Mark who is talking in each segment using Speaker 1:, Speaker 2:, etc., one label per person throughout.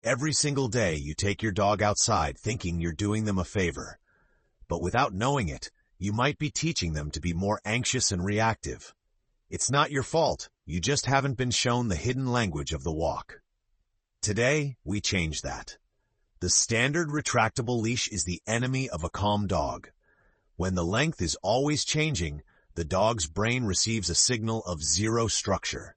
Speaker 1: Every single day you take your dog outside thinking you're doing them a favor. But without knowing it, you might be teaching them to be more anxious and reactive. It's not your fault, you just haven't been shown the hidden language of the walk. Today, we change that. The standard retractable leash is the enemy of a calm dog. When the length is always changing, the dog's brain receives a signal of zero structure.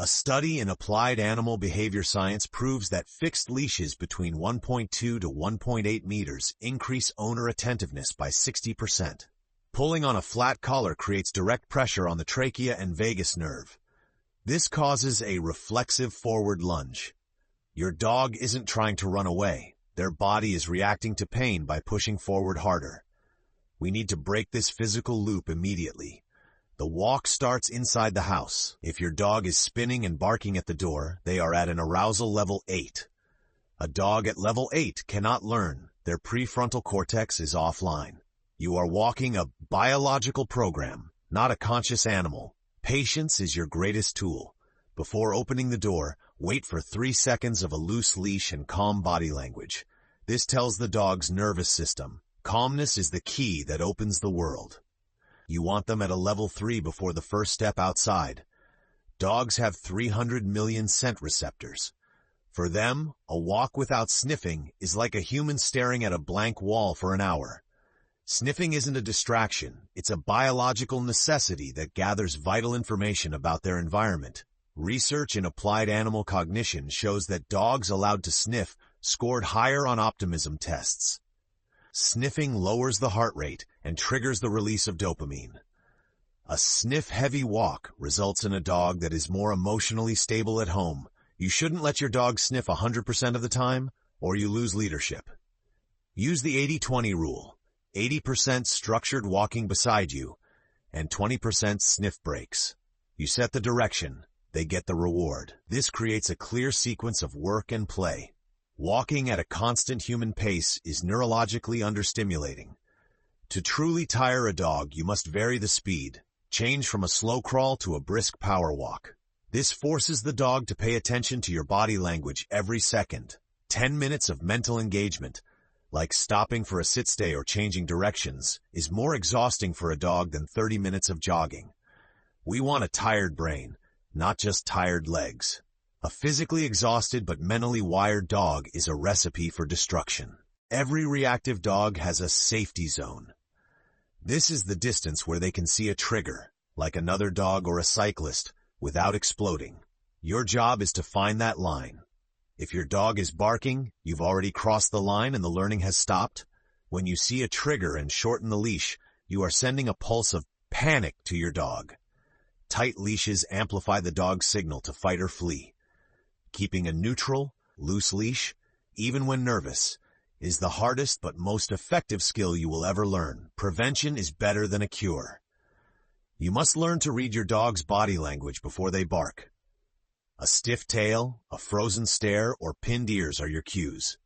Speaker 1: A study in applied animal behavior science proves that fixed leashes between 1.2 to 1.8 meters increase owner attentiveness by 60%. Pulling on a flat collar creates direct pressure on the trachea and vagus nerve. This causes a reflexive forward lunge. Your dog isn't trying to run away. Their body is reacting to pain by pushing forward harder. We need to break this physical loop immediately. The walk starts inside the house. If your dog is spinning and barking at the door, they are at an arousal level 8. A dog at level 8 cannot learn. Their prefrontal cortex is offline. You are walking a biological program, not a conscious animal. Patience is your greatest tool. Before opening the door, wait for 3 seconds of a loose leash and calm body language. This tells the dog's nervous system. Calmness is the key that opens the world. You want them at a level 3 before the first step outside. Dogs have 300 million scent receptors. For them, a walk without sniffing is like a human staring at a blank wall for an hour. Sniffing isn't a distraction, it's a biological necessity that gathers vital information about their environment. Research in applied animal cognition shows that dogs allowed to sniff scored higher on optimism tests. Sniffing lowers the heart rate and triggers the release of dopamine. A sniff-heavy walk results in a dog that is more emotionally stable at home. You shouldn't let your dog sniff 100% of the time, or you lose leadership. Use the 80-20 rule. 80% structured walking beside you, and 20% sniff breaks. You set the direction, they get the reward. This creates a clear sequence of work and play. Walking at a constant human pace is neurologically understimulating. To truly tire a dog, you must vary the speed. Change from a slow crawl to a brisk power walk. This forces the dog to pay attention to your body language every second. 10 minutes of mental engagement, like stopping for a sit-stay or changing directions, is more exhausting for a dog than 30 minutes of jogging. We want a tired brain, not just tired legs. A physically exhausted but mentally wired dog is a recipe for destruction. Every reactive dog has a safety zone. This is the distance where they can see a trigger, like another dog or a cyclist, without exploding. Your job is to find that line. If your dog is barking, you've already crossed the line and the learning has stopped. When you see a trigger and shorten the leash, you are sending a pulse of panic to your dog. Tight leashes amplify the dog's signal to fight or flee. Keeping a neutral, loose leash, even when nervous, is the hardest but most effective skill you will ever learn. Prevention is better than a cure. You must learn to read your dog's body language before they bark. A stiff tail, a frozen stare, or pinned ears are your cues.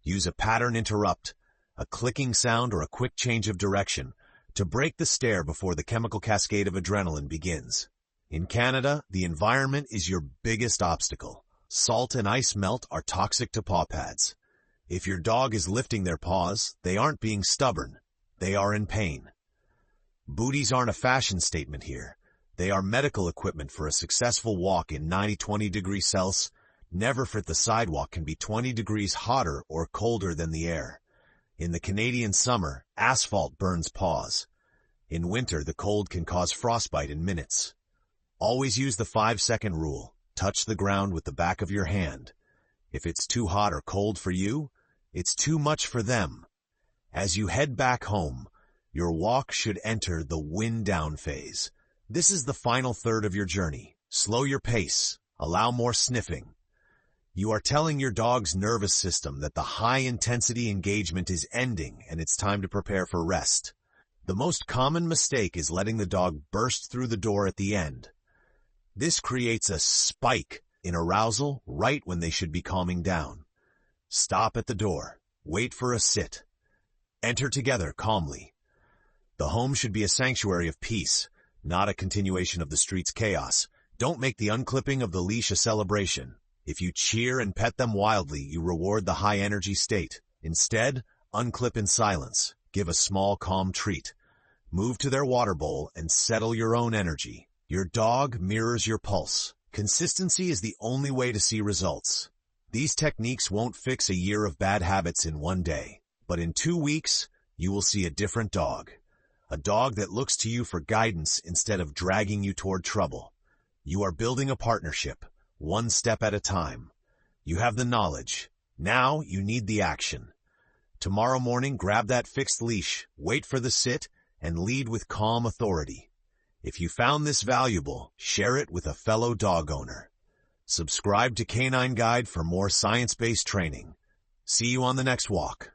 Speaker 1: Use a pattern interrupt, a clicking sound, or a quick change of direction to break the stare before the chemical cascade of adrenaline begins. In Canada, the environment is your biggest obstacle. Salt and ice melt are toxic to paw pads. If your dog is lifting their paws, they aren't being stubborn. They are in pain. Booties aren't a fashion statement here. They are medical equipment for a successful walk in 90-20 degrees Celsius. Never fit the sidewalk can be 20 degrees hotter or colder than the air. In the Canadian summer, asphalt burns paws. In winter, the cold can cause frostbite in minutes. Always use the 5-second rule. Touch the ground with the back of your hand. If it's too hot or cold for you, it's too much for them. As you head back home, your walk should enter the wind down phase. This is the final third of your journey. Slow your pace. Allow more sniffing. You are telling your dog's nervous system that the high-intensity engagement is ending and it's time to prepare for rest. The most common mistake is letting the dog burst through the door at the end. This creates a spike in arousal right when they should be calming down. Stop at the door. Wait for a sit. Enter together calmly. The home should be a sanctuary of peace, not a continuation of the street's chaos. Don't make the unclipping of the leash a celebration. If you cheer and pet them wildly, you reward the high-energy state. Instead, unclip in silence. Give a small, calm treat. Move to their water bowl and settle your own energy. Your dog mirrors your pulse. Consistency is the only way to see results. These techniques won't fix a year of bad habits in one day, but in 2 weeks, you will see a different dog. A dog that looks to you for guidance instead of dragging you toward trouble. You are building a partnership, one step at a time. You have the knowledge. Now you need the action. Tomorrow morning, grab that fixed leash, wait for the sit, and lead with calm authority. If you found this valuable, share it with a fellow dog owner. Subscribe to Canine Guide for more science-based training. See you on the next walk.